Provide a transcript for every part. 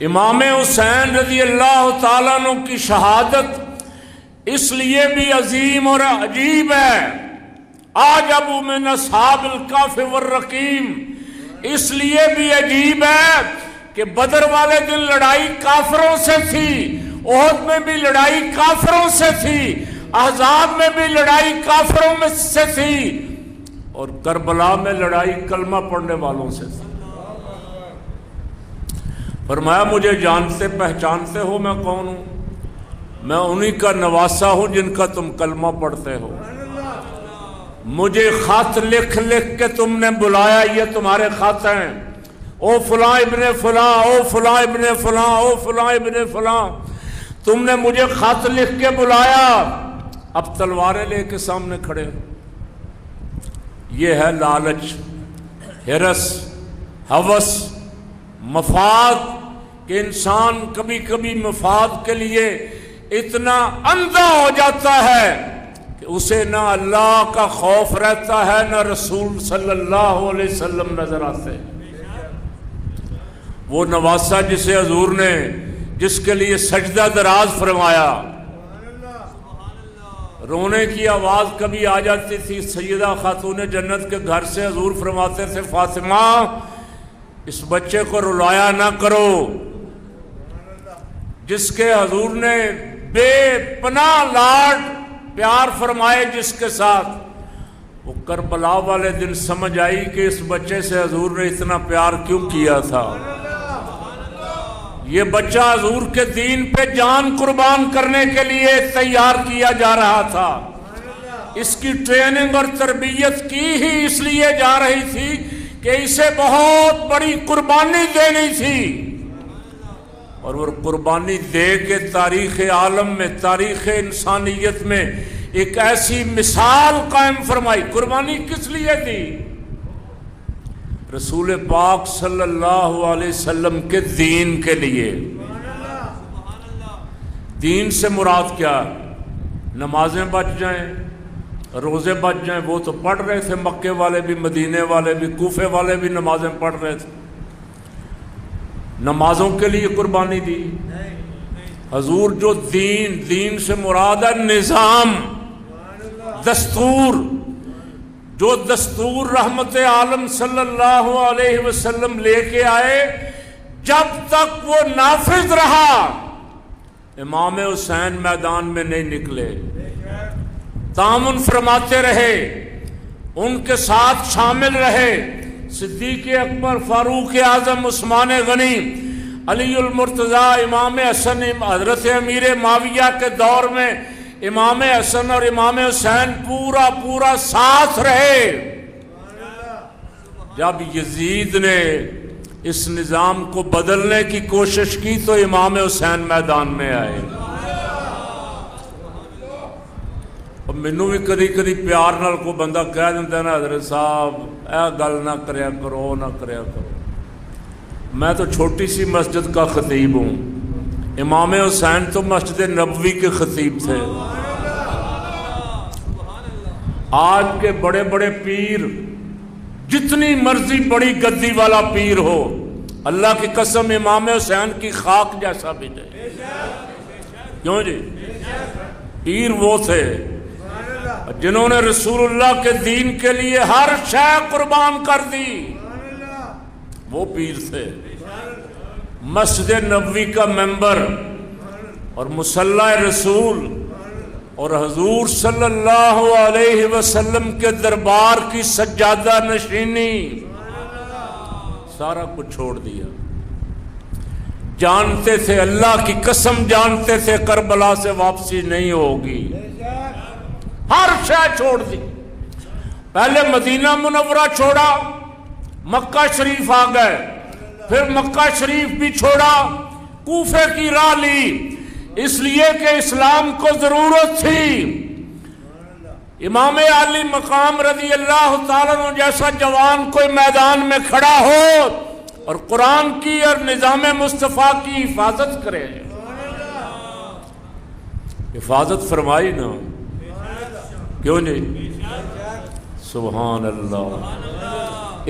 امام حسین رضی اللہ تعالیٰ عنہ کی شہادت اس لیے بھی عظیم اور عجیب ہے، اعجب من اصحاب الکہف والرقیم، اس لیے بھی عجیب ہے کہ بدر والے دن لڑائی کافروں سے تھی، احد میں بھی لڑائی کافروں سے تھی، احزاب میں بھی لڑائی کافروں میں سے تھی، اور کربلا میں لڑائی کلمہ پڑھنے والوں سے تھی۔ فرمایا مجھے جانتے پہچانتے ہو میں کون ہوں؟ میں انہی کا نواسا ہوں جن کا تم کلمہ پڑھتے ہو۔ مجھے خط لکھ لکھ کے تم نے بلایا، یہ تمہارے خط ہیں، او فلاں ابن فلاں، او فلاں ابن فلاں، او فلاں ابن فلاں، تم نے مجھے خط لکھ کے بلایا، اب تلواریں لے کے سامنے کھڑے ہو۔ یہ ہے لالچ، ہرس، ہوس، مفاد، کہ انسان کبھی کبھی مفاد کے لیے اتنا اندھا ہو جاتا ہے کہ اسے نہ اللہ کا خوف رہتا ہے نہ رسول صلی اللہ علیہ وسلم نظر آتے۔ وہ نواسا جسے حضور نے جس کے لیے سجدہ دراز فرمایا، رونے کی آواز کبھی آ جاتی تھی سیدہ خاتون جنت کے گھر سے، حضور فرماتے تھے فاطمہ اس بچے کو رلایا نہ کرو، جس کے حضور نے بے پناہ لاڈ پیار فرمائے جس کے ساتھ، وہ کربلا والے دن سمجھ آئی کہ اس بچے سے حضور نے اتنا پیار کیوں کیا تھا۔ یہ بچہ حضور کے دین پہ جان قربان کرنے کے لیے تیار کیا جا رہا تھا، اس کی ٹریننگ اور تربیت کی ہی اس لیے جا رہی تھی کہ اسے بہت بڑی قربانی دینی تھی، اور وہ قربانی دے کے تاریخ عالم میں، تاریخ انسانیت میں ایک ایسی مثال قائم فرمائی۔ قربانی کس لیے دی؟ رسول پاک صلی اللہ علیہ وسلم کے دین کے لیے۔ دین سے مراد کیا؟ نمازیں بچ جائیں، روزے بچ جائیں، وہ تو پڑھ رہے تھے، مکے والے بھی، مدینے والے بھی، کوفے والے بھی نمازیں پڑھ رہے تھے، نمازوں کے لیے قربانی دی۔ حضور جو دین سے مراد ہے نظام، دستور، جو دستور رحمت عالم صلی اللہ علیہ وسلم لے کے آئے، جب تک وہ نافذ رہا امام حسین میدان میں نہیں نکلے، تعاون فرماتے رہے، ان کے ساتھ شامل رہے۔ صدیق اکبر، فاروق اعظم، عثمان غنی، علی المرتضیٰ، امام حسن، حضرت امیر معاویہ کے دور میں امام حسن اور امام حسین پورا ساتھ رہے۔ جب یزید نے اس نظام کو بدلنے کی کوشش کی تو امام حسین میدان میں آئے۔ مینوں بھی کدی کدی پیار نال کو بندہ کہہ دیتا ہے نا حضرت صاحب اے گل نہ کریا کرو، نہ کریا کرو۔ میں تو چھوٹی سی مسجد کا خطیب ہوں، امام حسین تو مسجد نبوی کے خطیب تھے۔ آج کے بڑے بڑے پیر جتنی مرضی بڑی گدی والا پیر ہو، اللہ کی قسم امام حسین کی خاک جیسا بھی نہیں۔ کیوں جی؟ پیر وہ تھے جنہوں نے رسول اللہ کے دین کے لیے ہر شے قربان کر دی، وہ پیر تھے۔ مسجد نبوی کا ممبر اور مصلی رسول اور حضور صلی اللہ علیہ وسلم کے دربار کی سجادہ نشینی، سارا کچھ چھوڑ دیا۔ جانتے تھے، اللہ کی قسم جانتے تھے کربلا سے واپسی نہیں ہوگی، ہر شے چھوڑ دی۔ پہلے مدینہ منورہ چھوڑا، مکہ شریف آ گئے، پھر مکہ شریف بھی چھوڑا، کوفے کی راہ لی، اس لیے کہ اسلام کو ضرورت تھی۔ امام علی مقام رضی اللہ تعالیٰ عنہ جیسا جوان کوئی میدان میں کھڑا ہو اور قرآن کی اور نظام مصطفیٰ کی حفاظت کرے، حفاظت فرمائی نا، کیوں نہیں؟ سبحان اللہ۔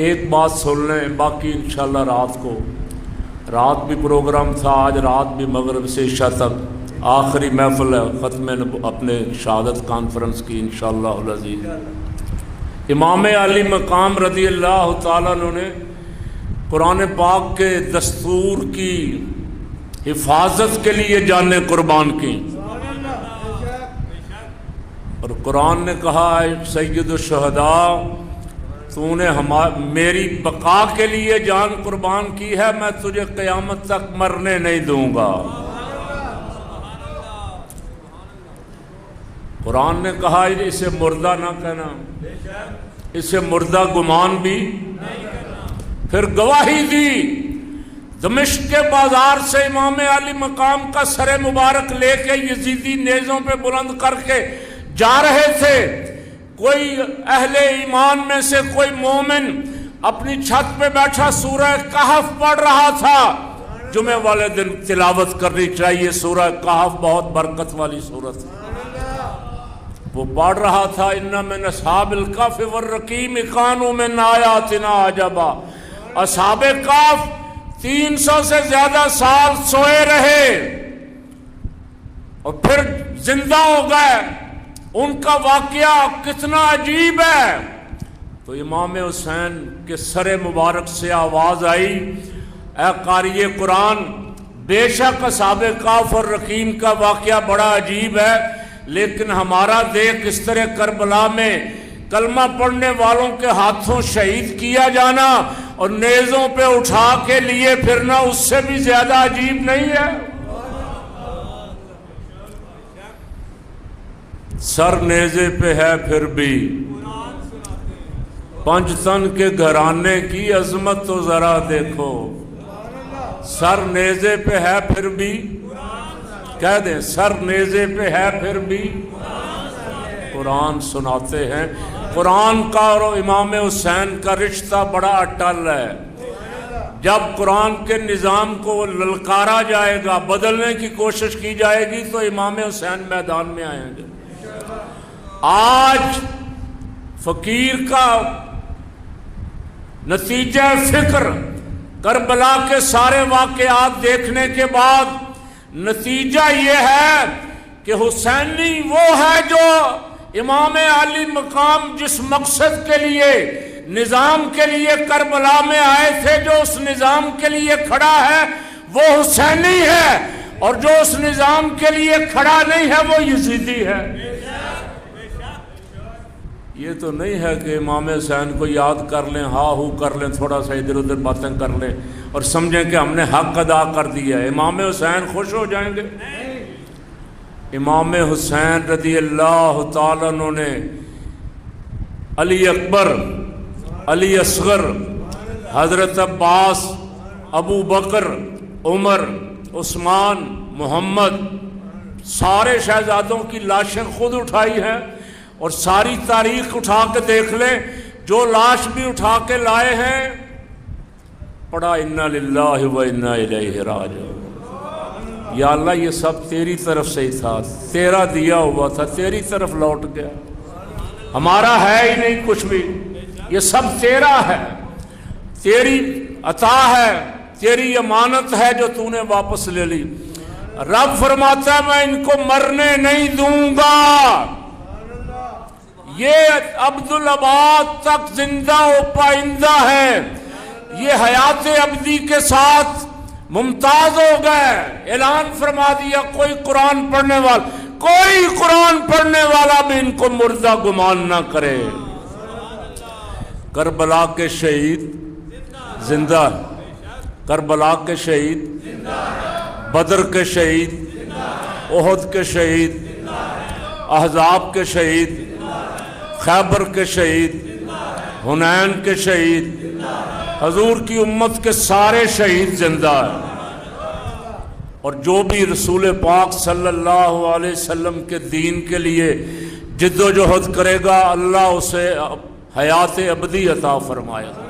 ایک بات سن لیں، باقی انشاءاللہ رات کو رات بھی پروگرام تھا، آج رات بھی مغرب سے عشاء تک آخری محفل ہے ختم اپنے شہادت کانفرنس کی انشاءاللہ العزیز۔ امام علی مقام رضی اللہ تعالیٰ عنہ نے قرآن پاک کے دستور کی حفاظت کے لیے جانیں قربان کی، اور قرآن نے کہا اے سید الشہداء تو نے میری بقا کے لیے جان قربان کی ہے، میں تجھے قیامت تک مرنے نہیں دوں گا۔ قرآن نے کہا اسے مردہ نہ کہنا، اسے مردہ گمان بھی، پھر گواہی دی۔ دمشق کے بازار سے امام علی مقام کا سر مبارک لے کے یزیدی نیزوں پہ بلند کر کے جا رہے تھے، کوئی اہل ایمان میں سے کوئی مومن اپنی چھت پہ بیٹھا سورہ کہف پڑھ رہا تھا۔ جمعے والے دن تلاوت کرنی چاہیے، سورہ کہف بہت برکت والی سورت ہے۔ وہ پڑھ رہا تھا اِنَّ مِنْ أَصْحَابِ الْكَهْفِ وَالرَّقِيمِ كَانُوا مِنْ آيَاتِنَا عَجَبًا۔ اصحاب کہف 300 سے زیادہ سال سوئے رہے اور پھر زندہ ہو گئے، ان کا واقعہ کتنا عجیب ہے۔ تو امام حسین کے سر مبارک سے آواز آئی، اے قاری قرآن، بے شک اصحاب کہف اور رقیم کا واقعہ بڑا عجیب ہے، لیکن ہمارا دیکھ اس طرح کربلا میں کلمہ پڑھنے والوں کے ہاتھوں شہید کیا جانا اور نیزوں پہ اٹھا کے لیے پھرنا اس سے بھی زیادہ عجیب نہیں ہے۔ سر نیزے پہ ہے پھر بھی، پنج تن کے گھرانے کی عظمت تو ذرا دیکھو۔ سر نیزے پہ ہے پھر بھی، کہہ دیں سر نیزے پہ ہے پھر بھی قرآن سناتے ہیں۔ قرآن کا اور امام حسین کا رشتہ بڑا اٹل ہے۔ جب قرآن کے نظام کو للکارا جائے گا، بدلنے کی کوشش کی جائے گی، تو امام حسین میدان میں آئیں گے۔ آج فقیر کا نتیجہ فکر کربلا کے سارے واقعات دیکھنے کے بعد نتیجہ یہ ہے کہ حسینی وہ ہے جو امام علی مقام جس مقصد کے لیے، نظام کے لیے کربلا میں آئے تھے، جو اس نظام کے لیے کھڑا ہے وہ حسینی ہے، اور جو اس نظام کے لیے کھڑا نہیں ہے وہ یزیدی ہے۔ یہ تو نہیں ہے کہ امام حسین کو یاد کر لیں، ہاں ہو کر لیں، تھوڑا سا ادھر ادھر باتیں کر لیں اور سمجھیں کہ ہم نے حق ادا کر دیا ہے، امام حسین خوش ہو جائیں گے۔ امام حسین رضی اللہ تعالیٰ عنہ نے علی اکبر، علی اصغر، حضرت عباس، ابو بکر، عمر، عثمان، محمد، سارے شہزادوں کی لاشیں خود اٹھائی ہیں، اور ساری تاریخ اٹھا کے دیکھ لیں، جو لاش بھی اٹھا کے لائے ہیں پڑھا اِنَّا لِلَّهِ وَإِنَّا إِلَيْهِ راجعون۔ یا اللہ یہ سب تیری طرف سے ہی تھا، تیرا دیا ہوا تھا، تیری طرف لوٹ گیا، ہمارا ہے ہی نہیں کچھ بھی، یہ سب تیرا ہے، تیری عطا ہے، تیری امانت ہے جو تو نے واپس لے لی۔ رب فرماتا ہے میں ان کو مرنے نہیں دوں گا، یہ عبدالآباد تک زندہ و پائندہ ہے، یہ حیات ابدی کے ساتھ ممتاز ہو گئے۔ اعلان فرما دیا کوئی قرآن پڑھنے والا بھی ان کو مردہ گمان نہ کرے۔ کربلا کے شہید زندہ، کربلا کے شہید، بدر کے شہید، احد کے شہید، احزاب کے شہید، خیبر کے شہید، حنین کے شہید، حضور کی امت کے سارے شہید زندہ ہیں، اور جو بھی رسول پاک صلی اللہ علیہ وسلم کے دین کے لیے جد و جہد کرے گا اللہ اسے حیات ابدی عطا فرمائے گا۔